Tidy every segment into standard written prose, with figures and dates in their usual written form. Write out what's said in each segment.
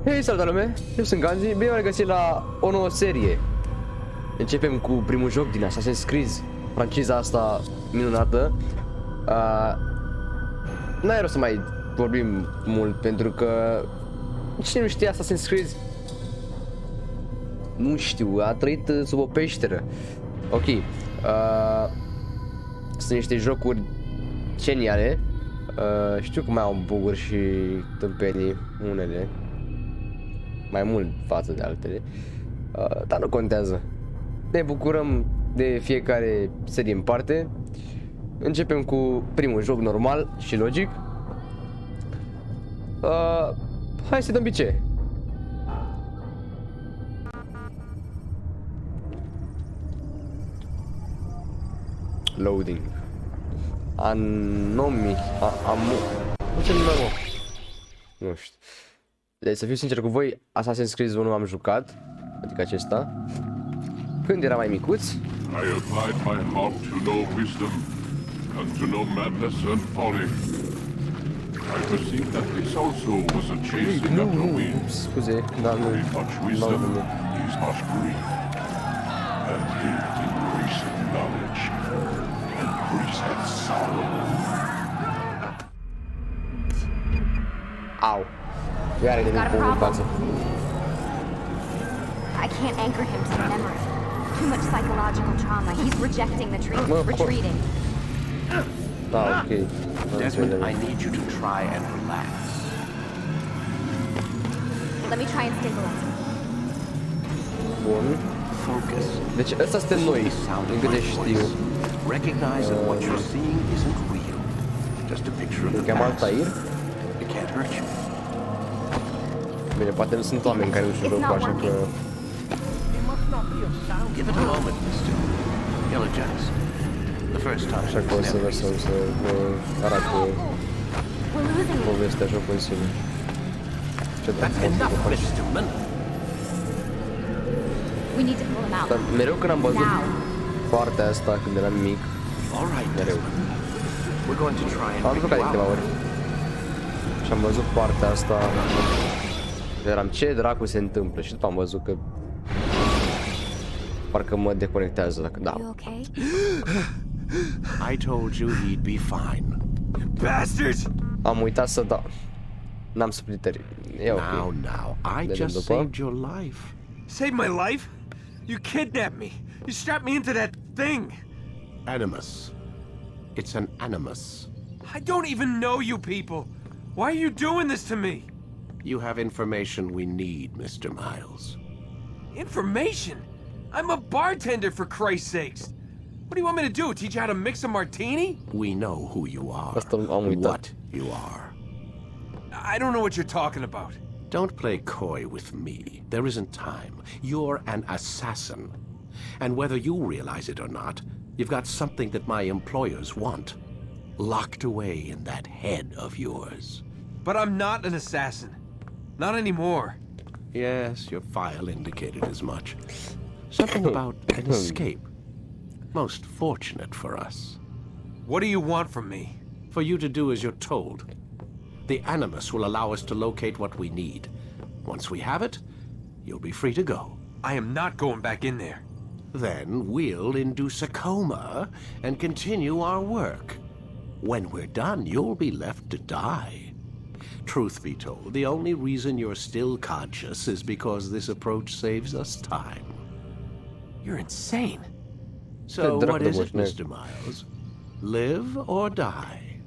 Hei, salut lume! Eu sunt Ganzi, bine v-am regăsit la o nouă serie. Începem cu primul joc din Assassin's Creed, franciza asta minunată. N-ai rost să mai vorbim mult, pentru că cine nu știe Assassin's Creed, nu știu, a trăit sub o peșteră. Ok, sunt niște jocuri geniale. Știu că mai au buguri și tâmpenii, unele mai mult față de altele, dar nu contează. Ne bucurăm de fiecare serie în parte. Începem cu primul joc normal și logic. Hai să dăm bice. Loading. Ce nume, mă? Nu știu. Deci să fiu sincer cu voi, Assassin's Creed 1 am jucat, adică acesta, când era mai micuț. I applied my heart to know wisdom, and to know madness and folly. I perceived that this also was a chasing after wind. Scuze, dar nu. Very much wisdom is much grief, and lived in recent knowledge, and recent sorrow. Au. Iar e de mic în față. I can't anchor him to the memory. Too much psychological trauma. He's rejecting the treatment, retreating. Da, ok. Desmond, I need you to try and relax. Let me try and stabilize him. Bun. Focus. Deci ăsta suntem noi, din câte știu. Recognize that what you're seeing isn't real. Just a picture of the Cheamă past. Altair. It can't hurt you. Bine, poate nu sunt oameni care nu știu jocul, așa că... Give it a moment, mister. He'll adjust. The first time Așa că o să lăsăm să vă arate We're losing him. povestea jocului în sine. Ce That's enough, Mr. Man. We need to pull him out. Dar mereu când am văzut Now. partea asta, când eram mic, All right, mereu. Desmond. We're going to try and Am pick jucat de you câteva out. ori. Și am văzut partea asta. Eram, ce dracu se întâmplă? Și după am văzut că parcă mă deconectează dacă da. You okay? I told you he'd be fine. Bastards! Am uitat să dau. N-am subtitări. E ok. Now, I Vedem just după. saved your life. Saved my life? You kidnapped me. You strapped me into that thing. Animus. It's an animus. I don't even know you people. Why are you doing this to me? You have information we need, Mr. Miles. Information? I'm a bartender, for Christ's sakes. What do you want me to do? Teach you how to mix a martini? We know who you are. Asta am uitat. What you are. I don't know what you're talking about. Don't play coy with me. There isn't time. You're an assassin. And whether you realize it or not, you've got something that my employers want. Locked away in that head of yours. But I'm not an assassin. Not anymore. Yes, your file indicated as much. Something about an escape. Most fortunate for us. What do you want from me? For you to do as you're told. The Animus will allow us to locate what we need. Once we have it, you'll be free to go. I am not going back in there. Then we'll induce a coma and continue our work. When we're done, you'll be left to die. Truth be told, the only reason you're still conscious is because this approach saves us time. You're insane. So Drag what the is bush, it, no. Mr. Miles? Live or die?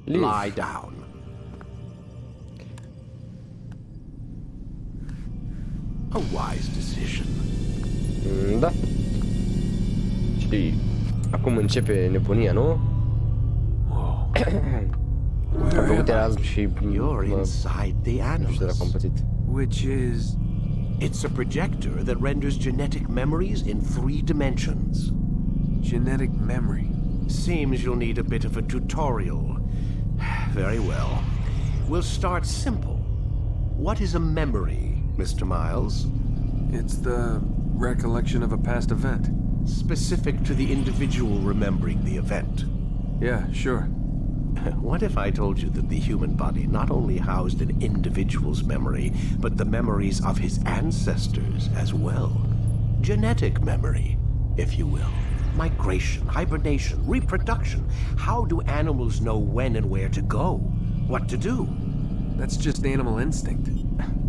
Live. Lie down. A wise decision. Da. Și acum începe nebunia, nu? Am făcut Erasmus și You're inside the nu știu dacă am Animus. pățit. Which is... It's a projector that renders genetic memories in 3 dimensions. genetic memory. Seems you'll need a bit of a tutorial. Very well. We'll start simple. What is a memory, Mr. Miles? It's the recollection of a past event. Specific to the individual remembering the event. Yeah, sure. What if I told you that the human body not only housed an individual's memory, but the memories of his ancestors as well? Genetic memory, if you will. Migration, hibernation, reproduction. How do animals know when and where to go? What to do? That's just animal instinct.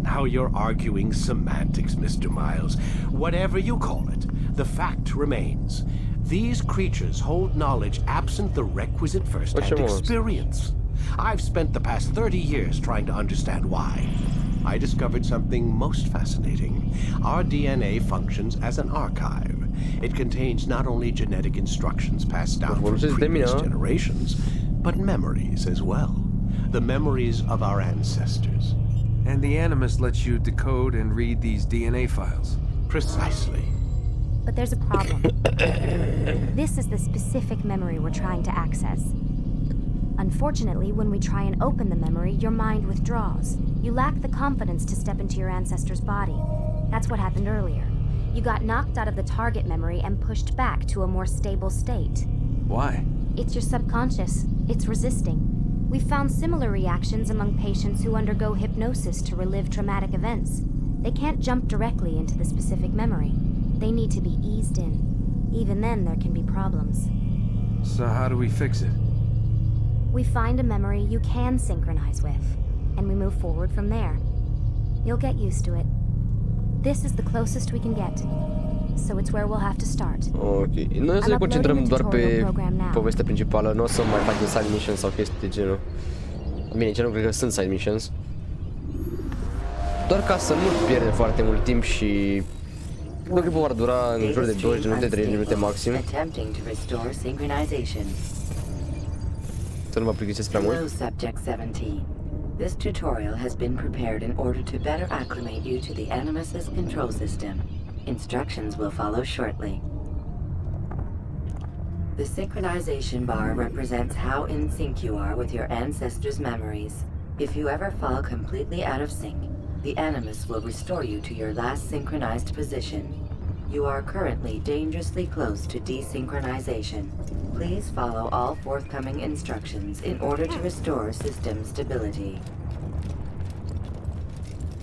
Now you're arguing semantics, Mr. Miles. Whatever you call it, the fact remains. These creatures hold knowledge absent the requisite first-hand experience. I've spent the past 30 years trying to understand why. I discovered something most fascinating. Our DNA functions as an archive. It contains not only genetic instructions passed down from previous generations, but memories as well. The memories of our ancestors. And the Animus lets you decode and read these DNA files. Precisely. But there's a problem. This is the specific memory we're trying to access. Unfortunately, when we try and open the memory, your mind withdraws. You lack the confidence to step into your ancestor's body. That's what happened earlier. You got knocked out of the target memory and pushed back to a more stable state. Why? It's your subconscious. It's resisting. We've found similar reactions among patients who undergo hypnosis to relive traumatic events. They can't jump directly into the specific memory. They need to be eased in. Even then, there can be problems. So how do we fix it? We find a memory you can synchronize with, and we move forward from there. You'll get used to it. This is the closest we can get, so it's where we'll have to start. Ok, noi o să ne concentrăm doar pe povestea principală, nu o să mai facem side missions sau chestii de genul. Bine, ce nu cred că sunt side missions. Doar ca să nu pierdem foarte mult timp și cred că vor dura în jur de 20 de minute, 30 de minute maxim. Să nu mă plictisesc prea mult. Hello, Subject 17. This tutorial has been prepared in order to better acclimate you to the Animus's control system. Instructions will follow shortly. The synchronization bar represents how in sync you are with your ancestors' memories. If you ever fall completely out of sync, the Animus will restore you to your last synchronized position. You are currently dangerously close to desynchronization. Please follow all forthcoming instructions in order to restore system stability.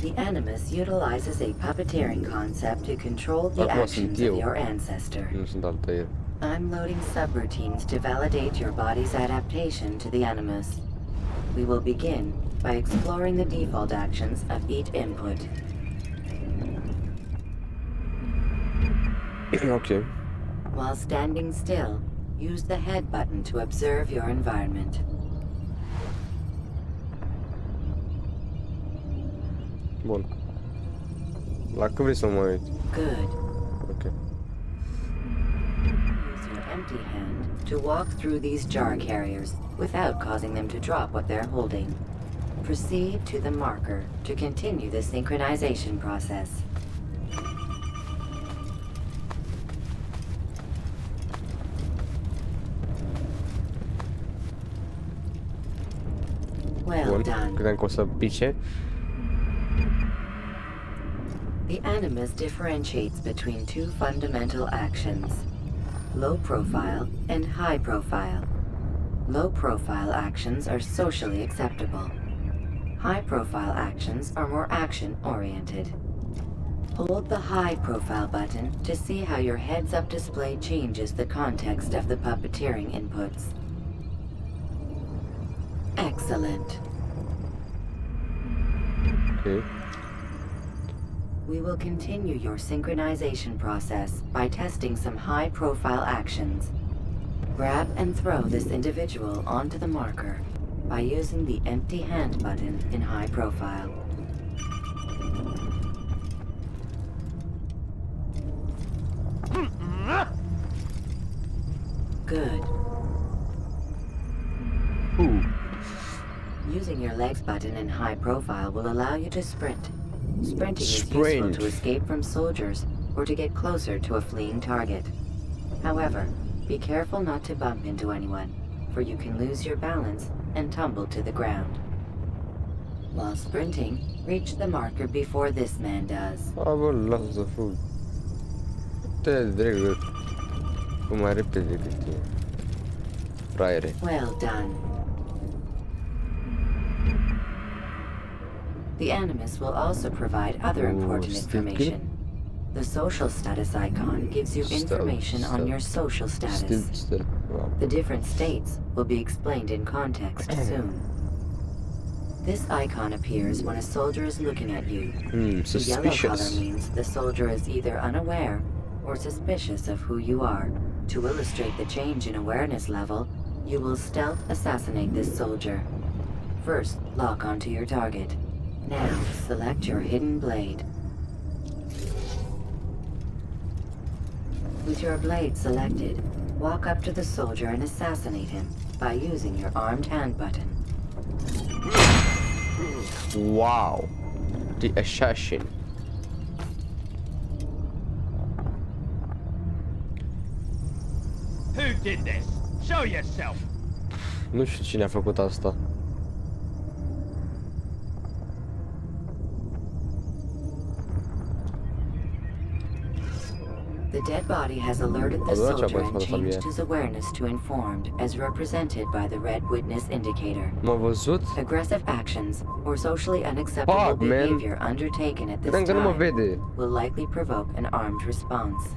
The Animus utilizes a puppeteering concept to control the actions of your ancestor. I'm loading subroutines to validate your body's adaptation to the Animus. We will begin by exploring the default actions of each input. Ok. While standing still, use the head button to observe your environment. Bun. La cât vrei să mă uit? Good. Ok. Use your empty hand to walk through these jar carriers without causing them to drop what they're holding. Proceed to the marker to continue the synchronization process. Well Bun. done. Credeam că o să pice. The Animus differentiates between two fundamental actions, low profile and high profile. Low profile actions are socially acceptable. High profile actions are more action oriented. Hold the high profile button to see how your heads up display changes the context of the puppeteering inputs. Excellent. Ok. We will continue your synchronization process by testing some high-profile actions. Grab and throw this individual onto the marker by using the empty hand button in high profile. Good. Using your legs button in high profile will allow you to sprint. Sprinting is useful to escape from soldiers or to get closer to a fleeing target. However, be careful not to bump into anyone, for you can lose your balance and tumble to the ground. While sprinting, reach the marker before this man does. Bă, lasă să fug. Te dreg cu mai repede decât tine. Fraiere. Well done. The Animus will also provide other important information. The social status icon gives you information on your social status. Wow. The different states will be explained in context soon. This icon appears when a soldier is looking at you. The yellow color Suspicious. means the soldier is either unaware or suspicious of who you are. To illustrate the change in awareness level, you will stealth assassinate this soldier. First, lock onto your target. Now, select your hidden blade. With your blade selected, walk up to the soldier and assassinate him by using your armed hand button. Wow. The assassin. Who did this? Show yourself! Nu știu cine a făcut asta. The dead body has alerted the soldier and changed his awareness to informed, as represented by the red witness indicator. M-a văzut? Aggressive actions or socially unacceptable Fuck, man. behavior undertaken at this Credeam că nu mă time vede. will likely provoke an armed response.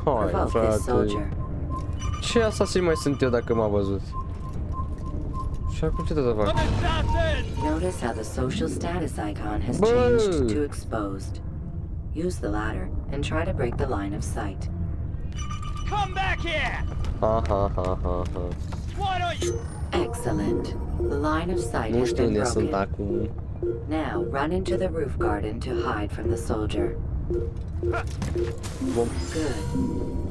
Hai, Provoke this frate. soldier. Ce asasin mai sunt eu dacă m-a văzut? Și acum ce trebuie să fac? Notice how the social status icon has Bă! changed to exposed. Use the ladder and try to break the line of sight. Come back here! Ha ha ha ha ha. Why don't you? Excellent. The line of sight Nu has știu been unde sunt broken. acum. Now run into the roof garden to hide from the soldier. Bun. Good.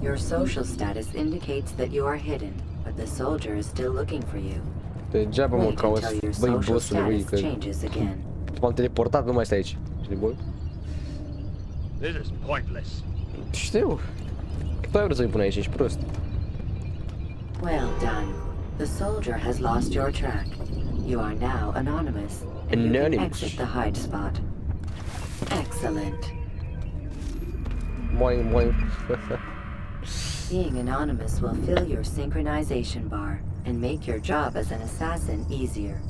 Your social status indicates that you are hidden, but the soldier is still looking for you. Degeaba mă Wait cauți. until your Băi, social bossule, băi, status că changes again. m-am teleportat, nu mai stai aici. Știi, bă? This is pointless. Știu. Tu ai vrut să-i pun aici, ești prost. Well done. The soldier has lost your track. You are now anonymous, and you can Anonymous. exit the hide spot. Excellent. Moi. Being anonymous will fill your synchronization bar and make your job as an assassin easier.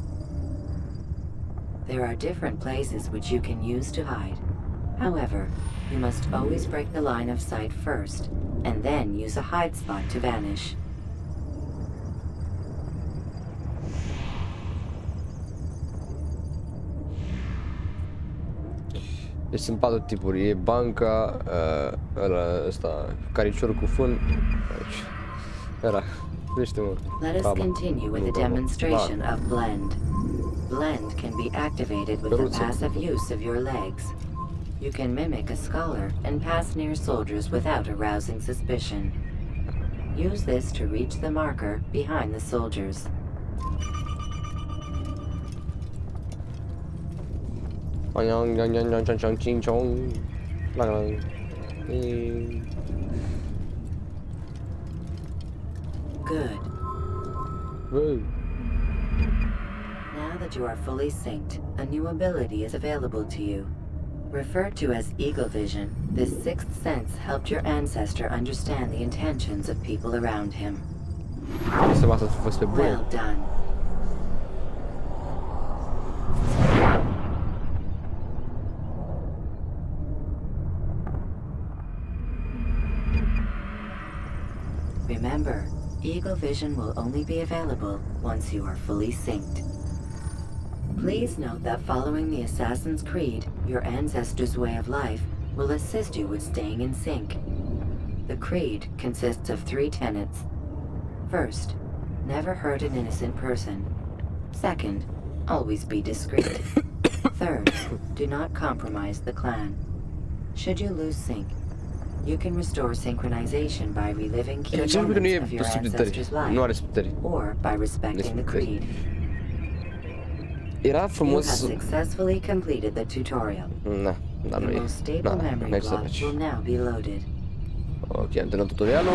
There are different places which you can use to hide. However, you must always break the line of sight first, and then use a hide spot to vanish. Deci sunt 4 tipuri. E banca, ăsta, cariciorul cu fân. Era. Vește, mă. Let us continue with a demonstration of blend. Blend can be activated with the passive use of your legs. You can mimic a scholar and pass near soldiers without arousing suspicion. Use this to reach the marker behind the soldiers. Good. Now that you are fully synced, a new ability is available to you. Referred to as Eagle Vision, this sixth sense helped your ancestor understand the intentions of people around him. Well done. Remember, Eagle Vision will only be available once you are fully synced. Please note that following the Assassin's Creed, your ancestors' way of life will assist you with staying in sync. The Creed consists of 3 tenets. First, never hurt an innocent person. Second, always be discreet. Third, do not compromise the clan. Should you lose sync, you can restore synchronization by reliving key moments of your ancestors' life, or by respecting the Creed. Era You have frumos. successfully completed the tutorial. Da, dar The nu e. most stable memory n-ai ce să block faci. will now be loaded. Ok, am terminat tutorialul.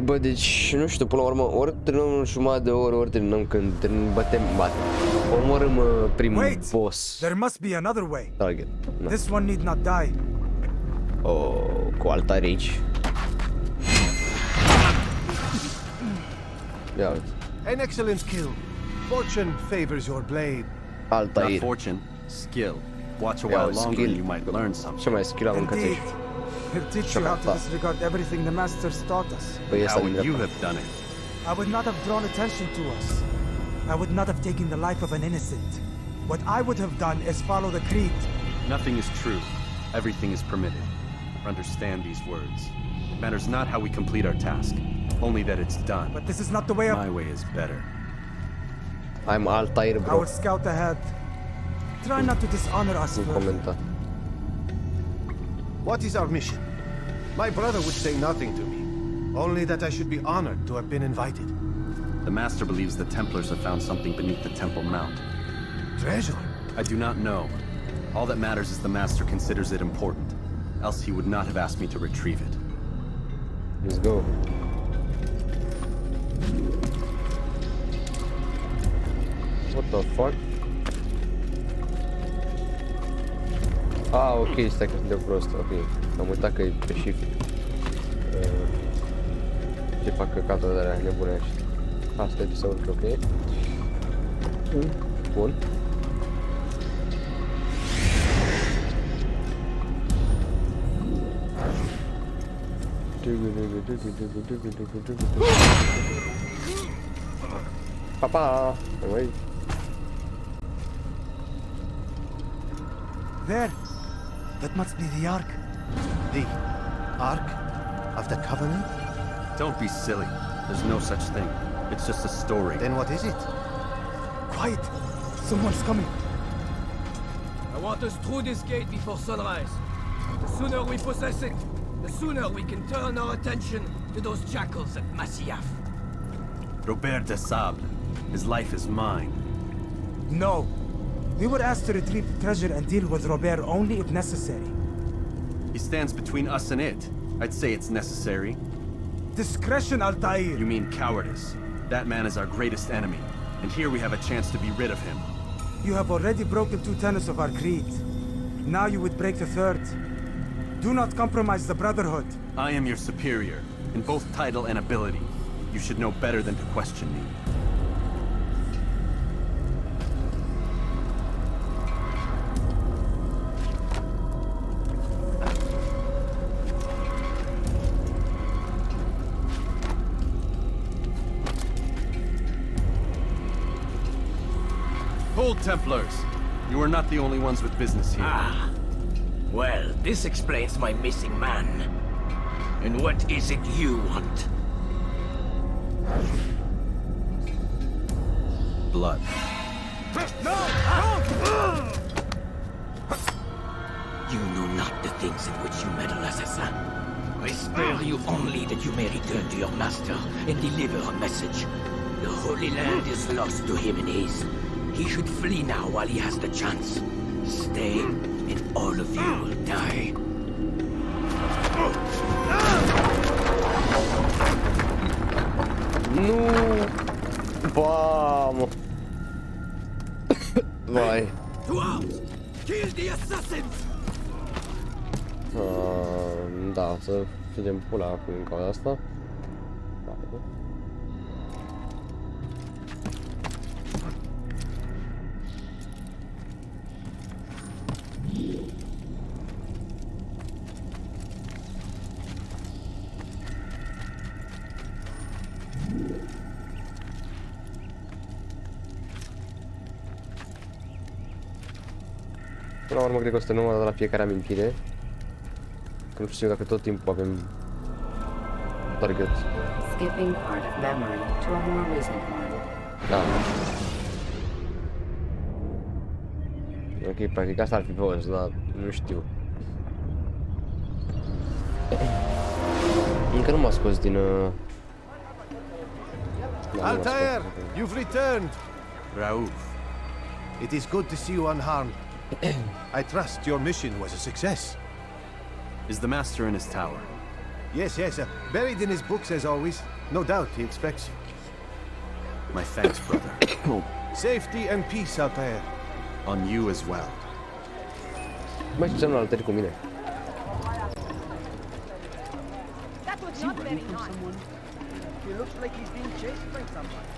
Bă, deci, nu știu, până la urmă, ori terminăm în jumătate de oră, ori terminăm când bate. Omorâm primul boss. There must be another way. Target. Da. This one need not die. Cu altare aici. Ia uite. An excellent kill. Fortune favors your blade. Altair. Not fortune, Skill. Watch a Yeah, while longer skill. and you might learn something. Ce mai skill am încă Indeed. He'll teach you how to Shut up. disregard everything the masters taught us. Păi ăsta How din would you dreapta. have done it? I would not have drawn attention to us. I would not have taken the life of an innocent. What I would have done is follow the creed. Nothing is true. Everything is permitted. Understand these words. It matters not how we complete our task, only that it's done. But this is not the way of... My way is better. I'm Altair, bro. Our scout ahead. Try not to dishonor us Nu further. comenta. What is our mission? My brother would say nothing to me, only that I should be honored to have been invited. The Master believes the Templars have found something beneath the Temple Mount. Treasure? I do not know. All that matters is the Master considers it important, else he would not have asked me to retrieve it. Let's go. What the fuck? Ah, ok, stai că sunt de prost, ok. Am uitat că e pe shift. Ce fac căcatul de alea nebunești. Asta e să urc, ok? Bun. Papa! Wait. There. That must be the Ark. The Ark of the Covenant? Don't be silly. There's no such thing. It's just a story. Then what is it? Quiet. Someone's coming. I want us through this gate before sunrise. The sooner we possess it, the sooner we can turn our attention to those jackals at Masyaf. Robert de Sable. His life is mine. No. We were asked to retrieve the treasure and deal with Robert only if necessary. He stands between us and it. I'd say it's necessary. Discretion, Altair. You mean cowardice. That man is our greatest enemy, and here we have a chance to be rid of him. You have already broken 2 tenets of our creed. Now you would break the 3rd. Do not compromise the Brotherhood. I am your superior, in both title and ability. You should know better than to question me. Hold, Templars! You are not the only ones with business here. Ah. Well, this explains my missing man. And what is it you want? Blood. You know not the things in which you meddle, assassin. I spare you only that you may return to your master and deliver a message. The Holy Land is lost to him and his. He should flee now while he has the chance. Stay, and all of you will die. Nu! Bam! Vai. To arms! Kill the assassins! Da, să fugem pula acum în cauza asta. Până la urmă, cred că o să nu de la fiecare amintire. Că nu știu dacă tot timpul avem target. Skipping part of memory to a more recent one. Da. Ok, practic asta ar fi fost, dar nu știu. Încă nu m-a scos din... Altair, you've returned. Raouf. It is good to see you unharmed. I trust your mission was a success. Is the Master in his tower? Yes, yes, buried in his books as always. No doubt he expects you. My thanks, brother. Safety and peace, Altair. On you as well. Mai știu semnul Altair cu mine. That was not very nice. He looks like he's being chased by someone.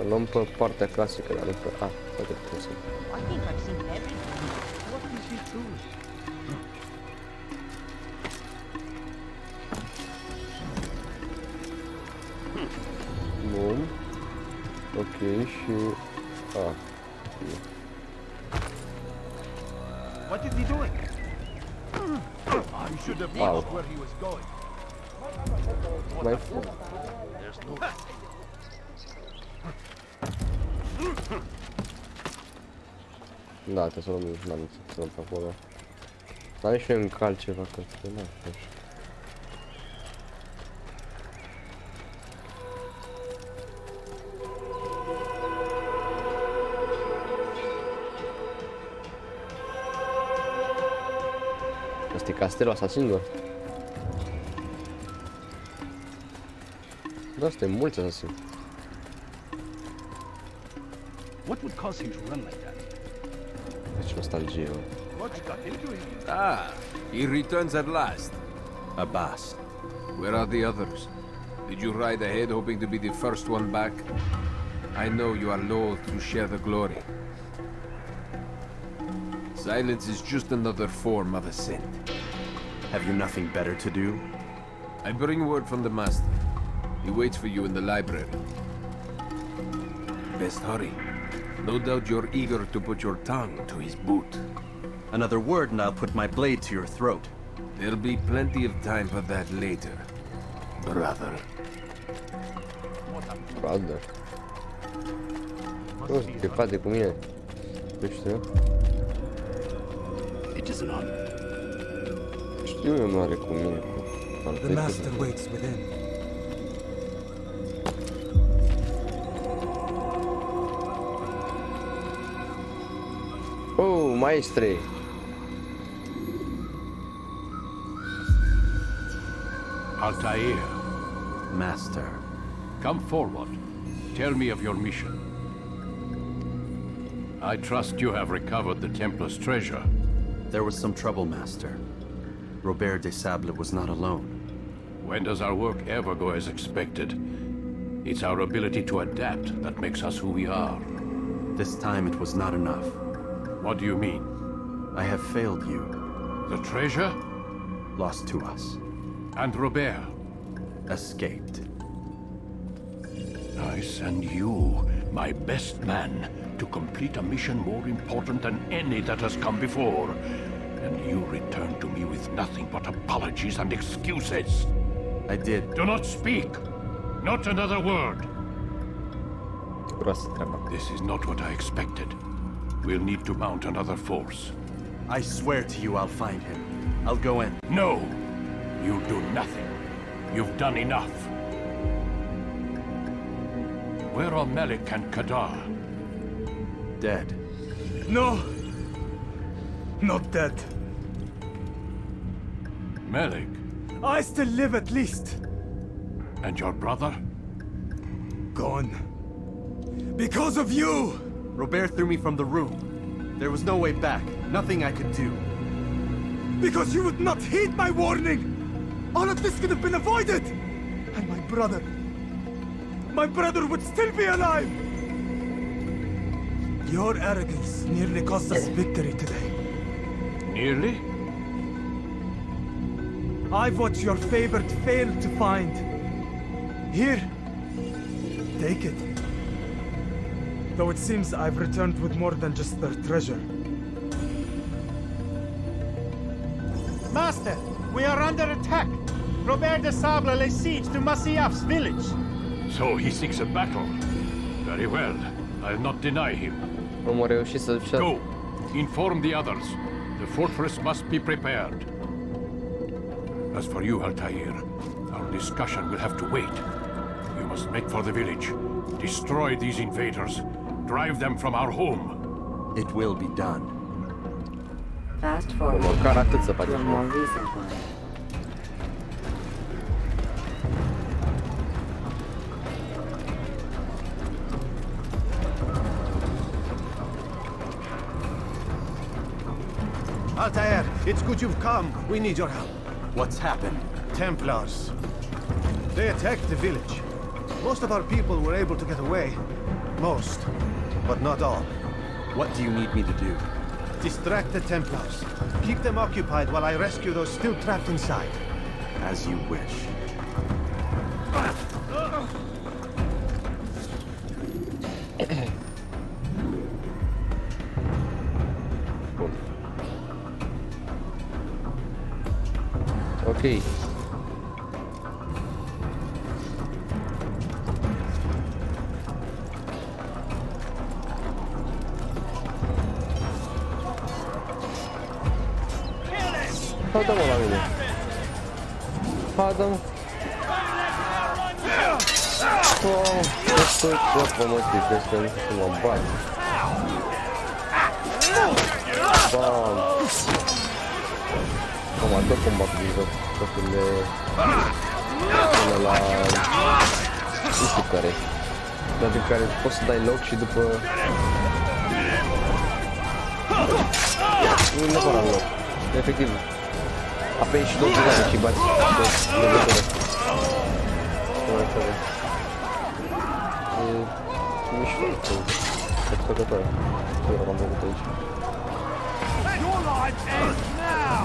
Să luăm pe partea clasică, dar nu pe... poate putem să... I think I've seen everything. What is he doing? Bun. Ok, și... What is he doing? I should have watched where he was going. Mai fă. There's no... Da, trebuie să luăm aminte, să luăm pe acolo. Dar nici nu încal ceva, că nu așa. Asta e castelul asasinilor. Da, asta e mulți asasini. What would cause him to run like that? Deci nostalgie, bă. What got into him? Ah, he returns at last. Abbas. Where are the others? Did you ride ahead hoping to be the first one back? I know you are loath to share the glory. Silence is just another form of assent. Have you nothing better to do? I bring word from the master. He waits for you in the library. Best hurry. No doubt you're eager to put your tongue to his boot. Another word and I'll put my blade to your throat. There'll be plenty of time for that later, brother. Brother. Te frate cu mine. Nu știu. It is an honor. Știu eu, nu are cu mine. The master waits within. Oh, maestre. Altair, Master. come forward. Tell me of your mission. I trust you have recovered the Templar's treasure. There was some trouble, Master. Robert de Sable was not alone. When does our work ever go as expected? It's our ability to adapt that makes us who we are. This time it was not enough. What do you mean? I have failed you. The treasure? Lost to us. And Robert? Escaped. I send you, my best man, to complete a mission more important than any that has come before. And you return to me with nothing but apologies and excuses. I did. Do not speak! Not another word! Groasă treaba. This is not what I expected. We'll need to mount another force. I swear to you I'll find him. I'll go in. No! You do nothing. You've done enough. Where are Melik and Kadar? Dead. No! Not dead. Melik? I still live at least. And your brother? Gone. Because of you! Robert threw me from the room. There was no way back. Nothing I could do. Because you would not heed my warning! All of this could have been avoided! And my brother would still be alive! Your arrogance nearly cost us victory today. Nearly? I've watched your favorite fail to find. Here, take it. Though it seems I've returned with more than just their treasure. Master, we are under attack. Robert de Sable lays siege to Masyaf's village. So he seeks a battle. Very well. I'll not deny him. Omul a reușit să duce... Go! Inform the others. The fortress must be prepared. As for you, Altair, our discussion will have to wait. You must make for the village. Destroy these invaders. Drive them from our home. It will be done. Fast forward Măcar atât să to a facem. more recent one. Altair, it's good you've come. We need your help. What's happened? Templars. They attacked the village. Most of our people were able to get away. Most, but not all. What do you need me to do? Distract the Templars. Keep them occupied while I rescue those still trapped inside. As you wish. Ok. Haidă-mă la mine. Haidă-mă. Destul, mă motiv, este nu mă bat. Bam. Mă ador combatul din jocurile până la nu știu care. Dar din care poți să dai loc și după nu neapărat loc. Efectiv apeși și două butoane și bați de văzură. E mișto, satisfăcătoare. Eu am făcut aici. Your life ends now!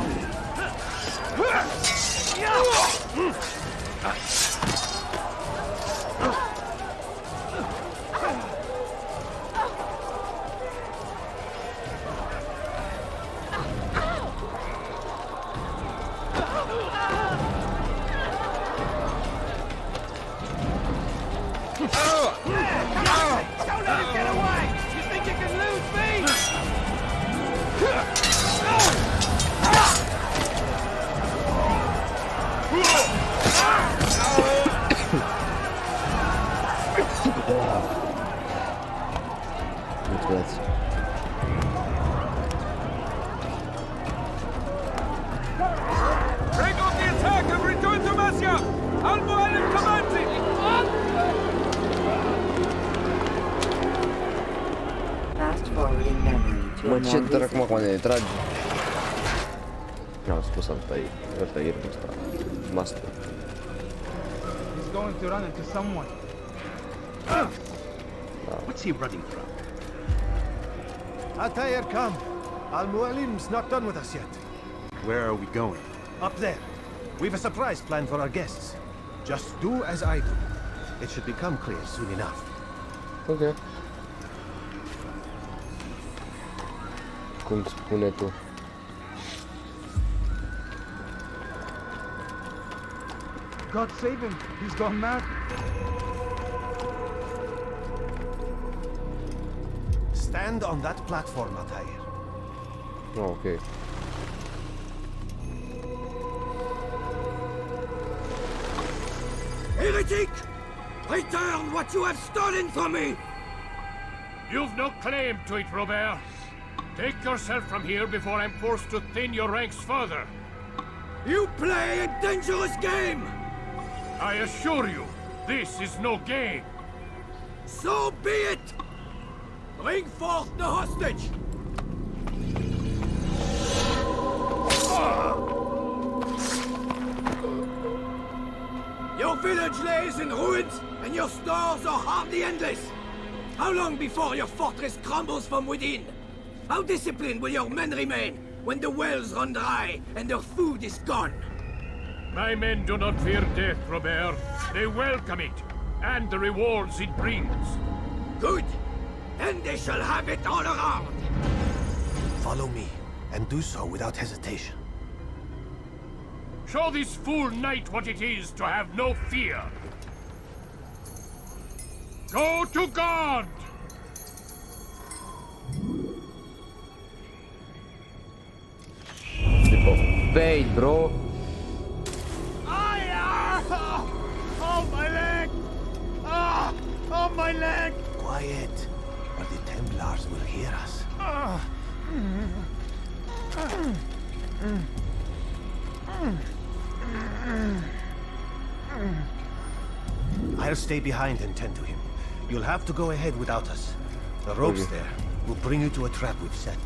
Don't let him get away! You think you can lose me? Mulțumesc. Break off the attack and return to Masya! Al-Mu'alim commands it! Fast forwarding memory to a Mă, more ce dracu recent. acum ne tragi? Nu am spus ăsta e ăsta. Master. He's going to run into someone. What's he running from? Altair, come. Al-Mualim's not done with us yet. Where are we going? Up there. We've a surprise planned for our guests. Just do as I do. It should become clear soon enough. Ok. Cum spune tu. God save him. He's gone mad. Stand on that platform, Altair. Oh, ok. Heretic! Return what you have stolen from me! You've no claim to it, Robert. Take yourself from here before I'm forced to thin your ranks further. You play a dangerous game! I assure you, this is no game. So be it! Bring forth the hostage! Your village lays in ruins, and your stores are hardly endless. How long before your fortress crumbles from within? How disciplined will your men remain when the wells run dry and their food is gone? My men do not fear death, Robert. They welcome it, and the rewards it brings. Good. Then they shall have it all around. Follow me, and do so without hesitation. Show this fool knight what it is to have no fear. Go to God! Tipo, bait, bro. Oh, my leg! Ah! Oh, my leg! Quiet, or the Templars will hear us. I'll stay behind and tend to him. You'll have to go ahead without us. The ropes there will bring you to a trap we've set.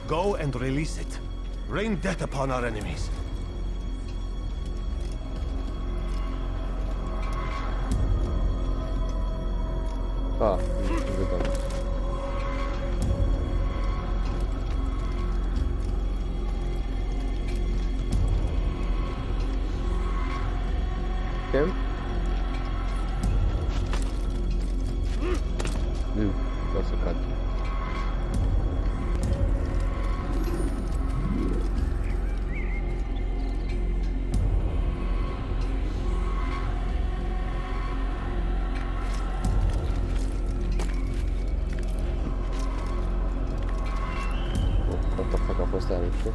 Go and release it. Rain death upon our enemies. Ah, vedem. Ok. Vreau să cad. What the fuck a fost aia, nu știu.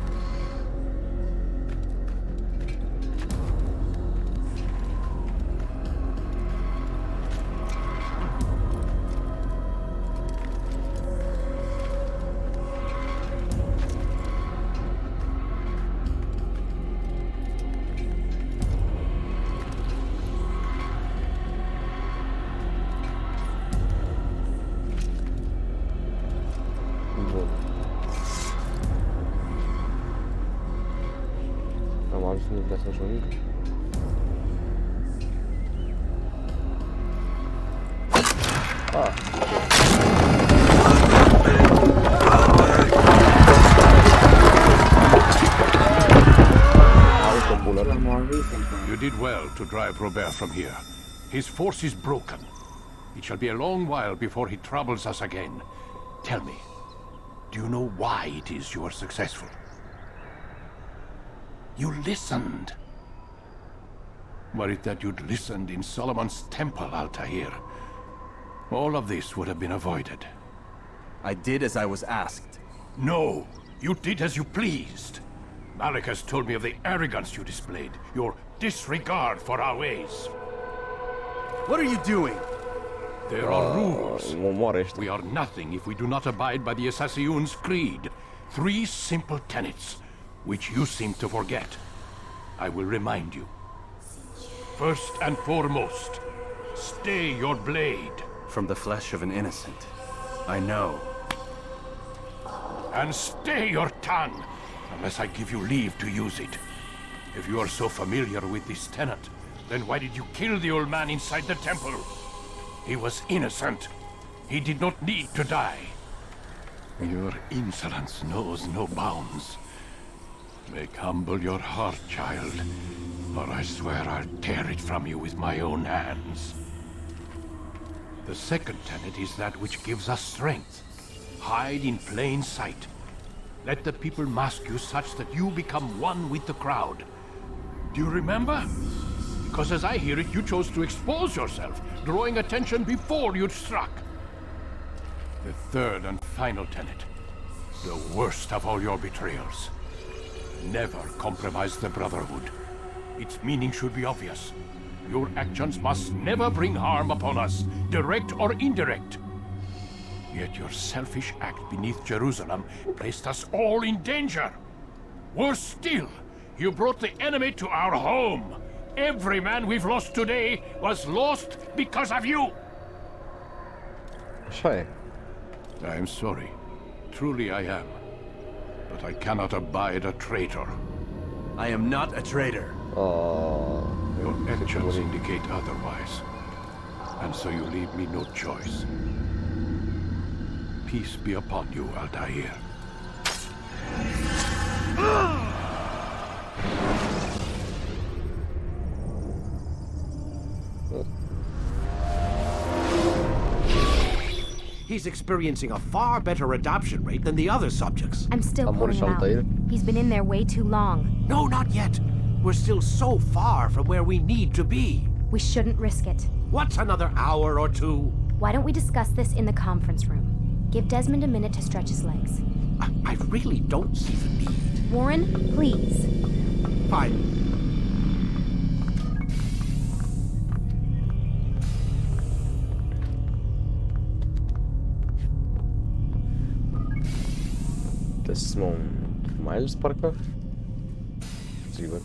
Bun. Am ajuns unde vreau să ajung. You did well to drive Robert from here. His force is broken. It shall be a long while before he troubles us again. Tell me, do you know why it is you are successful? You listened. Were it that you'd listened in Solomon's temple, Altair, all of this would have been avoided. I did as I was asked. No, you did as you pleased. Malik has told me of the arrogance you displayed, your disregard for our ways. What are you doing? There are rules. We are nothing if we do not abide by the Assassin's creed. 3 simple tenets, which you seem to forget. I will remind you. First and foremost, stay your blade. From the flesh of an innocent. I know. And stay your tongue, unless I give you leave to use it. If you are so familiar with this tenet, then why did you kill the old man inside the temple? He was innocent. He did not need to die. Your insolence knows no bounds. Make humble your heart, child, or I swear I'll tear it from you with my own hands. The second tenet is that which gives us strength. Hide in plain sight. Let the people mask you such that you become one with the crowd. Do you remember? Because as I hear it, you chose to expose yourself, drawing attention before you'd struck. The third and final tenet, the worst of all your betrayals. Never compromise the Brotherhood. Its meaning should be obvious. Your actions must never bring harm upon us, direct or indirect. Yet your selfish act beneath Jerusalem placed us all in danger. Worse still, you brought the enemy to our home. Every man we've lost today was lost because of you. Așa. I am sorry. Truly I am. But I cannot abide a traitor. I am not a traitor. Your actions indicate otherwise. And so you leave me no choice. Peace be upon you, Altair. He's experiencing a far better adoption rate than the other subjects. I'm still pulling him out. He's been in there way too long. No, not yet. We're still so far from where we need to be. We shouldn't risk it. What's another hour or two? Why don't we discuss this in the conference room? Give Desmond a minute to stretch his legs. I really don't see the need. Warren, please. Fine. Desmond Miles, parcă? Sigur.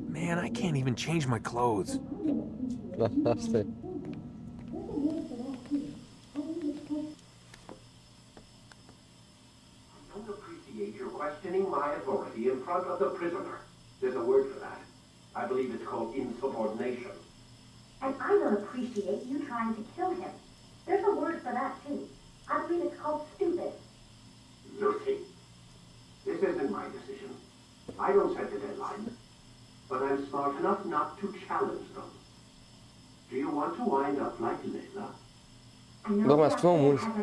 Man, I can't even change my clothes. Da, asta e. You're questioning my authority in front of the prisoner. There's a word for that. I believe it's called insubordination. And I don't appreciate you trying to kill him. There's a word for that too. I believe it's called stupid. Lucy, this isn't my decision. I don't set the deadline. But I'm smart enough not to challenge them. Do you want to wind up like Layla? I know that has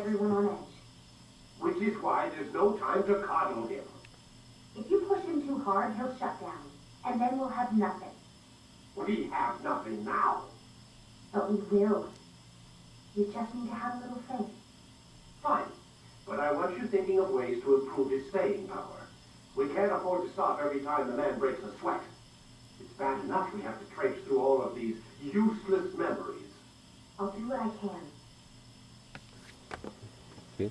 everyone on edge. Which is why there's no time to coddle him. If you push him too hard, he'll shut down. And then we'll have nothing. We have nothing now. But we will. You just need to have a little faith. Fine. But I want you thinking of ways to improve his staying power. We can't afford to stop every time the man breaks a sweat. It's bad enough we have to traipse through all of these useless memories. I'll do what I can. Okay.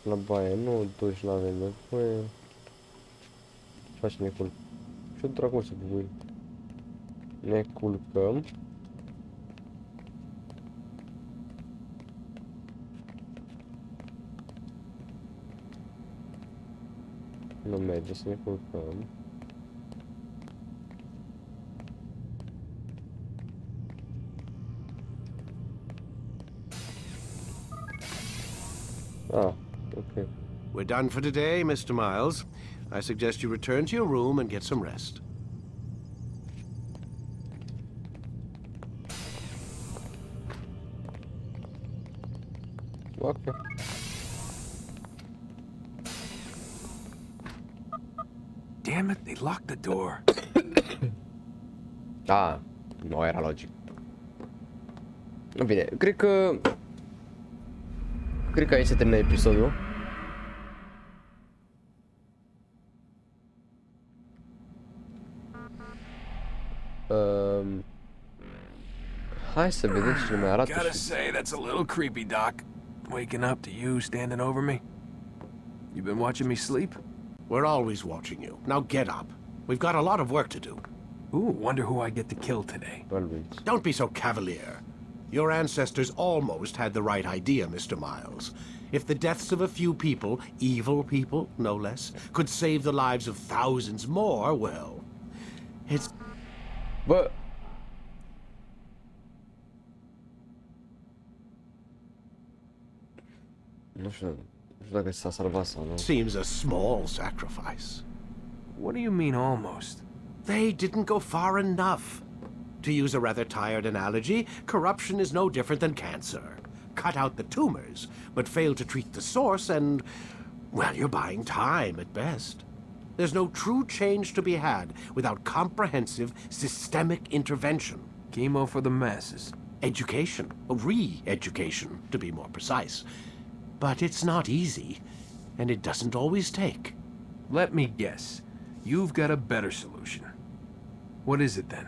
La baie nu duci la vendă. Păi... Faci necul. Ce dracu să pui? Ne culcăm. Nu merge să ne culcăm. Ah, okay. We're done for today, Mr. Miles. I suggest you return to your room and get some rest. Okay. Damn it, they locked the door. Ah, nu era logic. Bine, cred că aici se termină episodul. Hai să vedem ce ne mai arată. Gotta say, that's a little creepy, Doc. Waking up to you standing over me. You been watching me sleep? We're always watching you. Now get up. We've got a lot of work to do. Ooh, wonder who I get to kill today. Don't be so cavalier. Your ancestors almost had the right idea, Mr. Miles. If the deaths of a few people, evil people, no less, could save the lives of thousands more, well, it's... But... Nu știu dacă s-a salvat sau nu. Seems a small sacrifice. What do you mean almost? They didn't go far enough. To use a rather tired analogy, corruption is no different than cancer. Cut out the tumors, but fail to treat the source and, well, you're buying time at best. There's no true change to be had without comprehensive, systemic intervention. Chemo for the masses. Education, re-education, to be more precise. But it's not easy, and it doesn't always take. Let me guess. You've got a better solution. What is it then?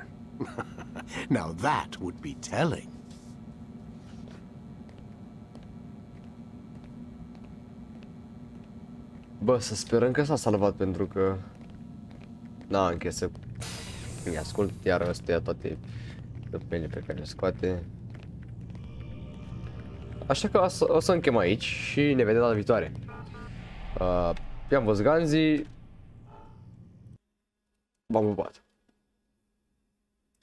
Now that would be telling. Bă, să sperăm că s-a salvat pentru că... n-a închis să... îi ascult iar ăstea toate căpenile pe care le scoate. Așa că o să închem aici și ne vedem data viitoare. I-am văzut Ganzi. V-am pupat.